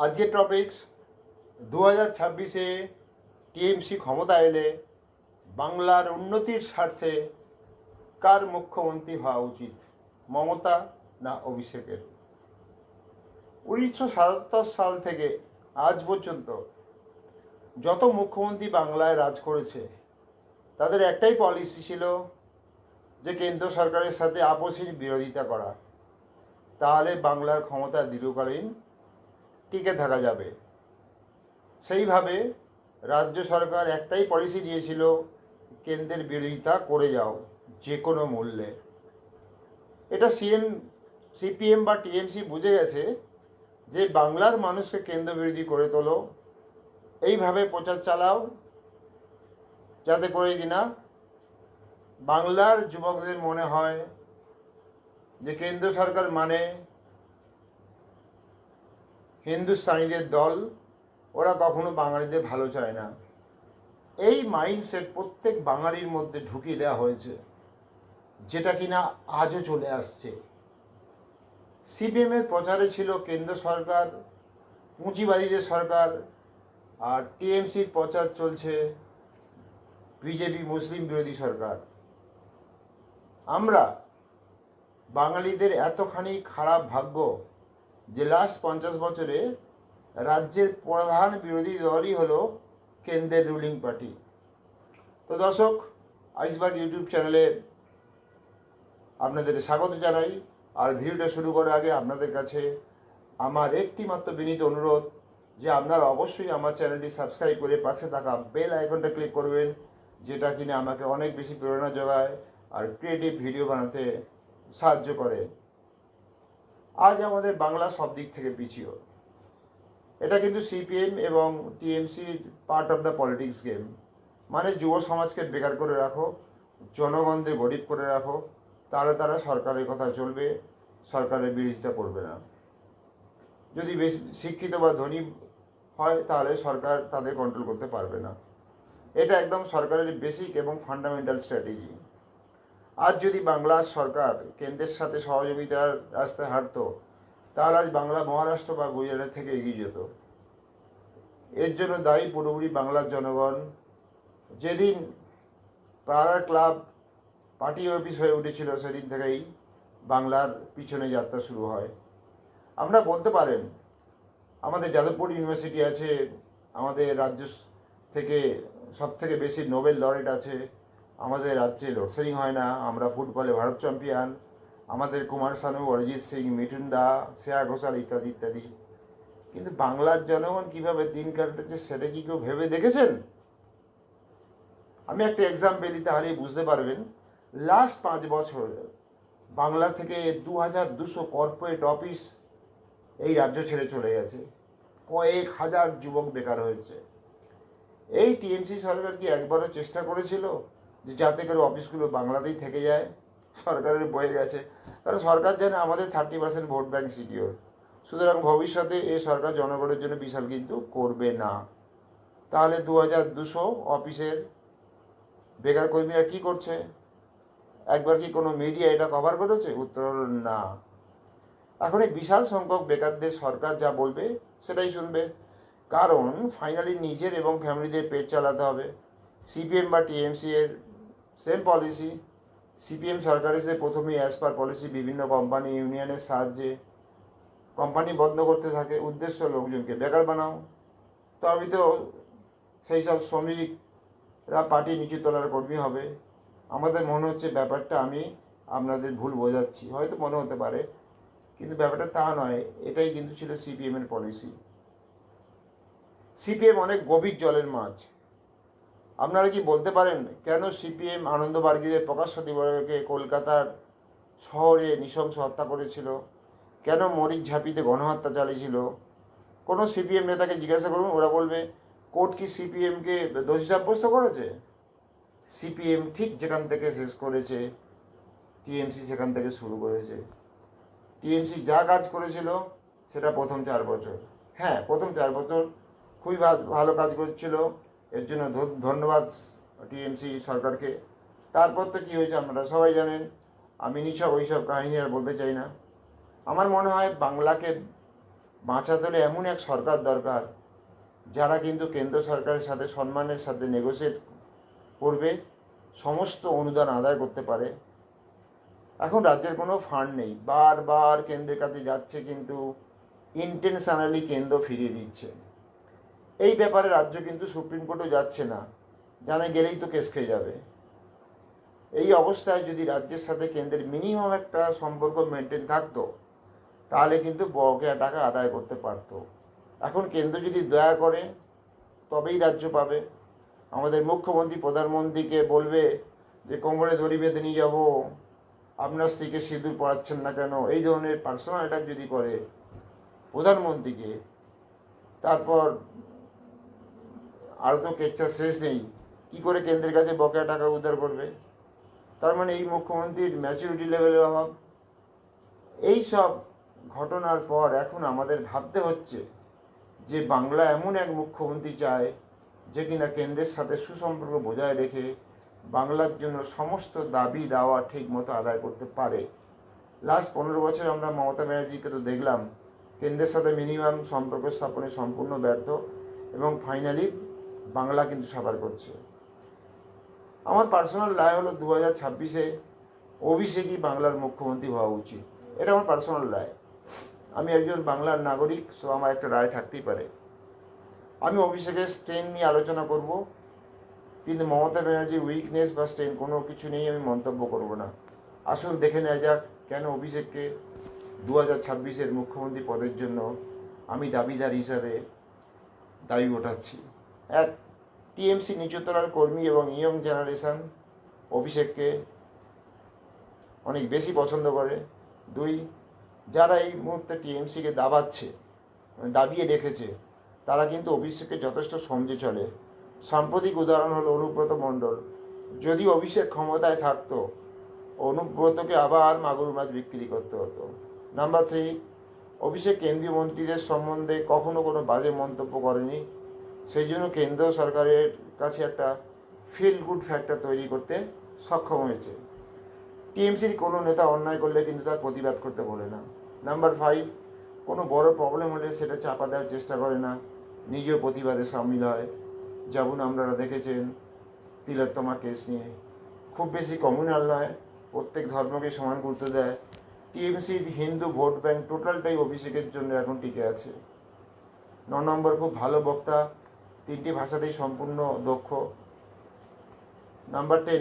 আজকের topics 2026-এ TMC ক্ষমতা এলে বাংলার উন্নতির স্বার্থে কার মুখ্যমন্ত্রী হওয়া উচিত, মমতা না অভিষেকের? 1977 সাল থেকে আজ পর্যন্ত যত মুখ্যমন্ত্রী বাংলায় রাজ করেছে তাদের একটাই পলিসি ছিল যে কেন্দ্র সরকারের সাথে আপসের বিরোধিতা করা, তাহলে বাংলার ক্ষমতা দীর্ঘকালীন টিকে থাকা যাবে। সেইভাবে রাজ্য সরকার একটাই পলিসি নিয়েছিল, কেন্দ্রের বিরোধিতা করে যাও যে কোনো মূল্যে। এটা সিপিএম বা টিএমসি বুঝে গেছে যে বাংলার মানুষকে কেন্দ্র বিরোধী করে তোলো, এইভাবে প্রচার চালাও যাতে করে কিনা বাংলার যুবকদের মনে হয় যে কেন্দ্র সরকার মানে হিন্দুস্তানিদের দল, ওরা কখনো বাঙালিদের ভালো চায় না। এই মাইন্ডসেট প্রত্যেক বাঙালির মধ্যে ঢুকিয়ে দেওয়া হয়েছে, যেটা কিনা আজও চলে আসছে। সিপিএমের প্রচারে ছিল কেন্দ্র সরকার পুঁজিবাদীদের সরকার, আর টিএমসির প্রচার চলছে বিজেপি মুসলিম বিরোধী সরকার। আমরা বাঙালিদের এতখানি খারাপ ভাগ্য যে লাস্ট 50 বছরে রাজ্যের প্রধান বিরোধী দলই হলো কেন্দ্রের রুলিং পার্টি। তো দর্শক, আইসবার্গ ইউটিউব চ্যানেলে আপনাদের স্বাগত জানাই। আর ভিডিওটা শুরু করার আগে আপনাদের কাছে আমার একটি মাত্র বিনীত অনুরোধ যে আপনারা অবশ্যই আমার চ্যানেলটি সাবস্ক্রাইব করে পাশে থাকা বেল আইকনটা ক্লিক করবেন, যেটা কিনা আমাকে অনেক বেশি প্রেরণা যোগায় আর ক্রিয়েটিভ ভিডিও বানাতে সাহায্য করে। আজ আমাদের বাংলা সব দিক থেকে পিছিয়ে, এটা কিন্তু সিপিএম এবং টিএমসির part of the politics game. মানে যুব সমাজকে বেকার করে রাখো, জনগণদের গরিব করে রাখো, তাহলে তারা সরকারের কথা চলবে, সরকারের বিরোধিতা করবে না। যদি বেশি শিক্ষিত বা ধনী হয় তাহলে সরকার তাদের কন্ট্রোল করতে পারবে না। এটা একদম সরকারের বেসিক এবং ফান্ডামেন্টাল স্ট্র্যাটেজি। আজ যদি বাংলার সরকার কেন্দ্রের সাথে সহযোগিতার রাস্তায় হাঁটতো, তাহলে আজ বাংলা মহারাষ্ট্র বা গুজরাটের থেকে এগিয়ে যেত। এর জন্য দায়ী পুরোপুরি বাংলার জনগণ। যেদিন পাড়ার ক্লাব পার্টি অফিস হয়ে উঠেছিল, সেদিন থেকেই বাংলার পিছনে যাত্রা শুরু হয়। আমরা বলতে পারেন আমাদের যাদবপুর ইউনিভার্সিটি আছে, আমাদের রাজ্য থেকে সব থেকে বেশি নোবেল লরেট আছে, আমাদের রাজ্যে লোডশেডিং হয় না, আমরা ফুটবলে ভারত চ্যাম্পিয়ন, আমাদের কুমার শানু, অরিজিৎ সিং, মিঠুন দা, শ্রেয়া ঘোষাল ইত্যাদি ইত্যাদি। কিন্তু বাংলার জনগণ কীভাবে দিন কাটাচ্ছে সেটা কি কেউ ভেবে দেখেছেন? আমি একটা এক্সাম্পল দিই, তাহলেই বুঝতে পারবেন। লাস্ট 5 বছর বাংলা থেকে 2200 কর্পোরেট অফিস এই রাজ্য ছেড়ে চলে গেছে, কয়েক হাজার যুবক বেকার হয়েছে। এই টিএমসি সরকার কি একবারও চেষ্টা করেছিল যে যাতে করে অফিসগুলো বাংলাতেই থেকে যায়? সরকারের বয়ে গেছে, কারণ সরকার জানে আমাদের 30% ভোট ব্যাংক সিকিওর, সুতরাং ভবিষ্যতে এই সরকার জনগণের জন্য বিশাল কিন্তু করবে না। তাহলে 2200 অফিসের বেকার কর্মীরা কী করছে? একবার কি কোনো মিডিয়া এটা কভার করেছে? উত্তর হল না। এখন এই বিশাল সংখ্যক বেকারদের সরকার যা বলবে সেটাই শুনবে, কারণ ফাইনালি নিজের এবং ফ্যামিলিদের পেট চালাতে হবে। সিপিএম বা টিএমসি এর সেম পলিসি। সিপিএম সরকার এসে প্রথমেই অ্যাজ পার পলিসি বিভিন্ন কোম্পানি ইউনিয়নের সাহায্যে কোম্পানি বন্ধ করতে থাকে, উদ্দেশ্য লোকজনকে বেকার বানাও। তবে তো সেই সব শ্রমিকরা পার্টি নিচু তলার কর্মী হবে। আমাদের মনে হচ্ছে ব্যাপারটা, আমি আপনাদের ভুল বোঝাচ্ছি, হয়তো মনে হতে পারে, কিন্তু ব্যাপারটা তা নয়। এটাই কিন্তু ছিল সিপিএমের পলিসি। সিপিএম অনেক গভীর জলের মাছ। আপনারা কি বলতে পারেন কেন সিপিএম আনন্দবার্গীদের প্রকাশ্য দিবসকে কলকাতার শহরে নৃশংস হত্যা করেছিল? কেন মরিচ ঝাঁপিতে গণহত্যা চালিয়েছিল? কোনো সিপিএম নেতাকে জিজ্ঞাসা করুন, ওরা বলবে কোর্ট কি সিপিএমকে দোষী সাব্যস্ত করেছে? সিপিএম ঠিক যেখান থেকে শেষ করেছে, টিএমসি সেখান থেকে শুরু করেছে। টিএমসি যা কাজ করেছিল সেটা প্রথম 4 বছর, হ্যাঁ প্রথম 4 বছর খুবই ভালো কাজ করছিল, এর জন্য ধন্যবাদ টিএমসি সরকারকে। তারপর তো কী হয়েছে আপনারা সবাই জানেন, আমি নিছক ওইসব কাহিনী আর বলতে চাই না। আমার মনে হয় বাংলাকে বাঁচাতে হলে এমন এক সরকার দরকার যারা কিন্তু কেন্দ্র সরকারের সাথে সম্মানের সাথে নেগোসিয়েট করবে, সমস্ত অনুদান আদায় করতে পারে। এখন রাজ্যের কোনো ফান্ড নেই, বারবার কেন্দ্রের কাছে যাচ্ছে কিন্তু ইন্টেনশনালি কেন্দ্র ফিরিয়ে দিচ্ছে। এই ব্যাপারে রাজ্য কিন্তু সুপ্রিম কোর্টেও যাচ্ছে না, জানে গেলেই তো কেস খেয়ে যাবে। এই অবস্থায় যদি রাজ্যের সাথে কেন্দ্রের মিনিমাম একটা সম্পর্ক মেনটেন থাকতো, তাহলে কিন্তু বকেয়া টাকা আদায় করতে পারতো। এখন কেন্দ্র যদি দয়া করে তবেই রাজ্য পাবে। আমাদের মুখ্যমন্ত্রী প্রধানমন্ত্রীকে বলবে যে কোমরে দড়ি বেঁধে নিয়ে যাবো, আপনার স্ত্রীকে সিঁদুর পরাচ্ছেন না কেন, এই ধরনের পার্সোনাল অ্যাটাক যদি করে প্রধানমন্ত্রীকে, তারপর আরও তো কেচ্ছা শেষ নেই, কী করে কেন্দ্রের কাছে বকেয়া টাকা উদ্ধার করবে? তার মানে এই মুখ্যমন্ত্রীর ম্যাচুরিটি লেভেলের অভাব। এই সব ঘটনার পর এখন আমাদের ভাবতে হচ্ছে যে বাংলা এমন এক মুখ্যমন্ত্রী চায় যে কিনা কেন্দ্রের সাথে সুসম্পর্ক বজায় রেখে বাংলার জন্য সমস্ত দাবি দাওয়া ঠিক মতো আদায় করতে পারে। লাস্ট 15 বছর আমরা মমতা ব্যানার্জিকে তো দেখলাম কেন্দ্রের সাথে মিনিমাম সম্পর্ক স্থাপনে সম্পূর্ণ ব্যর্থ, এবং ফাইনালি বাংলা কিন্তু সাফার করছে। আমার পার্সোনাল রায় হলো 2026-এ অভিষেকই বাংলার মুখ্যমন্ত্রী হওয়া উচিত। এটা আমার পার্সোনাল রায়। আমি একজন বাংলার নাগরিক, সো আমার একটা রায় থাকতেই পারে। আমি অভিষেকের স্ট্রেন নিয়ে আলোচনা করব, কিন্তু মমতা ব্যানার্জির উইকনেস বা স্ট্রেন কোনো কিছু নেই, আমি মন্তব্য করব না। আসুন দেখে নেওয়া যাক কেন অভিষেককে 2026-এর মুখ্যমন্ত্রী পদের জন্য আমি দাবিদার হিসাবে দাবি ওঠাচ্ছি। এক, টিএমসি নিচুতলার কর্মী এবং ইয়ং জেনারেশন অভিষেককে অনেক বেশি পছন্দ করে। 2, যারা এই মুহূর্তে টিএমসিকে দাবিয়ে রেখেছে, তারা কিন্তু অভিষেককে যথেষ্ট সমঝে চলে। সাম্প্রতিক উদাহরণ হলো অনুব্রত মণ্ডল। যদি অভিষেক ক্ষমতায় থাকতো, অনুব্রতকে আবার মাগুর মাছ বিক্রি করতে হতো। নাম্বার 3, অভিষেক কেন্দ্রীয় মন্ত্রীদের সম্বন্ধে কখনো কোনো বাজে মন্তব্য করেনি, সেই জন্য কেন্দ্র সরকারের কাছে একটা ফিল গুড ফ্যাক্টর তৈরি করতে সক্ষম হয়েছে। টিএমসির কোনো নেতা অন্যায় করলে কিন্তু তার প্রতিবাদ করতে বলে না। নাম্বার 5, কোনো বড় প্রবলেম হলে সেটা চাপা দেওয়ার চেষ্টা করে না, নিজেও প্রতিবাদে সামিল হয়। যেমন আপনারা দেখেছেন তিলোত্তমা কেস নিয়ে। খুব বেশি কমিউনাল নয়, প্রত্যেক ধর্মকে সমান গুরুত্ব দেয়। টিএমসির হিন্দু ভোট ব্যাংক টোটালটাই অভিষেকের জন্য এখন টিকে আছে। 9 নম্বর, খুব ভালো বক্তা, 3টি ভাষাতেই সম্পূর্ণ দক্ষ। নাম্বার 10,